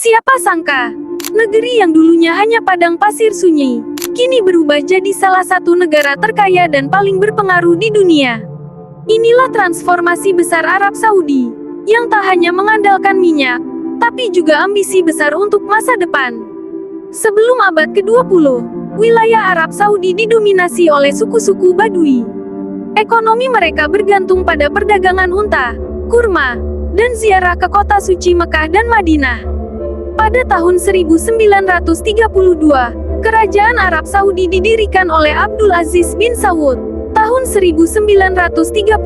Siapa sangka, negeri yang dulunya hanya padang pasir sunyi, kini berubah jadi salah satu negara terkaya dan paling berpengaruh di dunia. Inilah transformasi besar Arab Saudi, yang tak hanya mengandalkan minyak, tapi juga ambisi besar untuk masa depan. Sebelum abad ke-20, wilayah Arab Saudi didominasi oleh suku-suku Badui. Ekonomi mereka bergantung pada perdagangan unta, kurma, dan ziarah ke kota suci Mekah dan Madinah. Pada tahun 1932, Kerajaan Arab Saudi didirikan oleh Abdul Aziz bin Saud. Tahun 1938,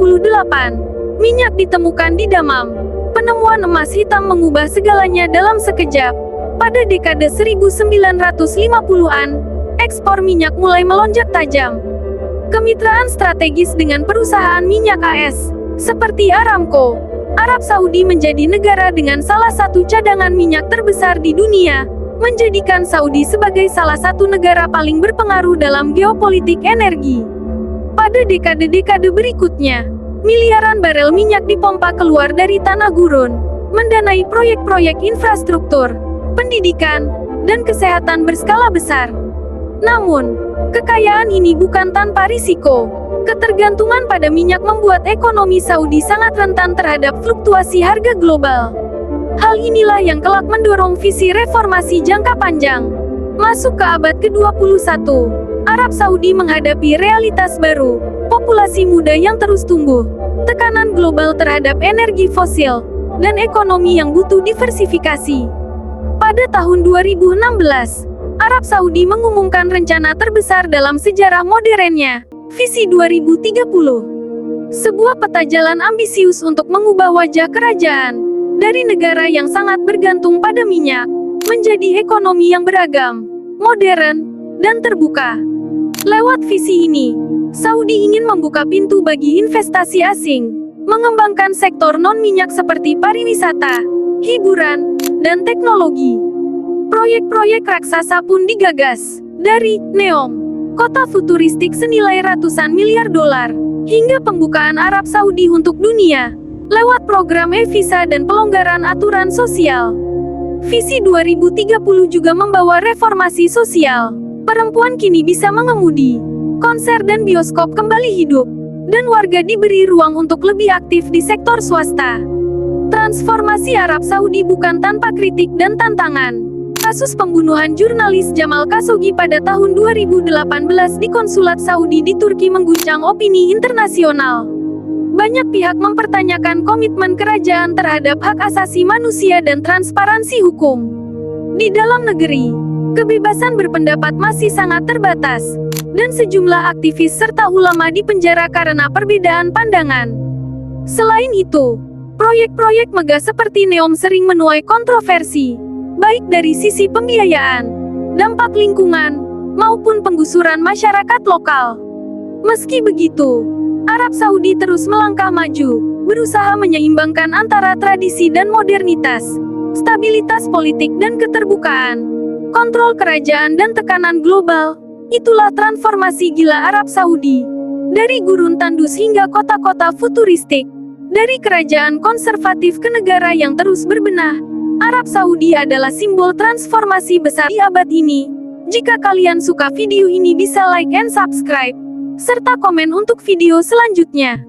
minyak ditemukan di Damam. Penemuan emas hitam mengubah segalanya dalam sekejap. Pada dekade 1950-an, ekspor minyak mulai melonjak tajam. Kemitraan strategis dengan perusahaan minyak AS, seperti Aramco, Arab Saudi menjadi negara dengan salah satu cadangan minyak terbesar di dunia, menjadikan Saudi sebagai salah satu negara paling berpengaruh dalam geopolitik energi. Pada dekade-dekade berikutnya, miliaran barel minyak dipompa keluar dari tanah gurun, mendanai proyek-proyek infrastruktur, pendidikan, dan kesehatan berskala besar. Namun, kekayaan ini bukan tanpa risiko. Ketergantungan pada minyak membuat ekonomi Saudi sangat rentan terhadap fluktuasi harga global. Hal inilah yang kelak mendorong visi reformasi jangka panjang. Masuk ke abad ke-21, Arab Saudi menghadapi realitas baru, populasi muda yang terus tumbuh, tekanan global terhadap energi fosil, dan ekonomi yang butuh diversifikasi. Pada tahun 2016, Arab Saudi mengumumkan rencana terbesar dalam sejarah modernnya, Visi 2030. Sebuah peta jalan ambisius untuk mengubah wajah kerajaan, dari negara yang sangat bergantung pada minyak, menjadi ekonomi yang beragam, modern, dan terbuka. Lewat visi ini, Saudi ingin membuka pintu bagi investasi asing, mengembangkan sektor non-minyak seperti pariwisata, hiburan, dan teknologi. Proyek-proyek raksasa pun digagas, dari NEOM, kota futuristik senilai ratusan miliar dolar, hingga pembukaan Arab Saudi untuk dunia, lewat program e-visa dan pelonggaran aturan sosial. Visi 2030 juga membawa reformasi sosial. Perempuan kini bisa mengemudi, konser dan bioskop kembali hidup, dan warga diberi ruang untuk lebih aktif di sektor swasta. Transformasi Arab Saudi bukan tanpa kritik dan tantangan. Kasus pembunuhan jurnalis Jamal Khashoggi pada tahun 2018 di konsulat Saudi di Turki mengguncang opini internasional. Banyak pihak mempertanyakan komitmen kerajaan terhadap hak asasi manusia dan transparansi hukum. Di dalam negeri, kebebasan berpendapat masih sangat terbatas, dan sejumlah aktivis serta ulama dipenjara karena perbedaan pandangan. Selain itu, proyek-proyek megah seperti NEOM sering menuai kontroversi, baik dari sisi pembiayaan, dampak lingkungan, maupun penggusuran masyarakat lokal. Meski begitu, Arab Saudi terus melangkah maju, berusaha menyeimbangkan antara tradisi dan modernitas, stabilitas politik dan keterbukaan, kontrol kerajaan dan tekanan global. Itulah transformasi gila Arab Saudi. Dari gurun tandus hingga kota-kota futuristik, dari kerajaan konservatif ke negara yang terus berbenah, Arab Saudi adalah simbol transformasi besar di abad ini. Jika kalian suka video ini bisa like and subscribe, serta komen untuk video selanjutnya.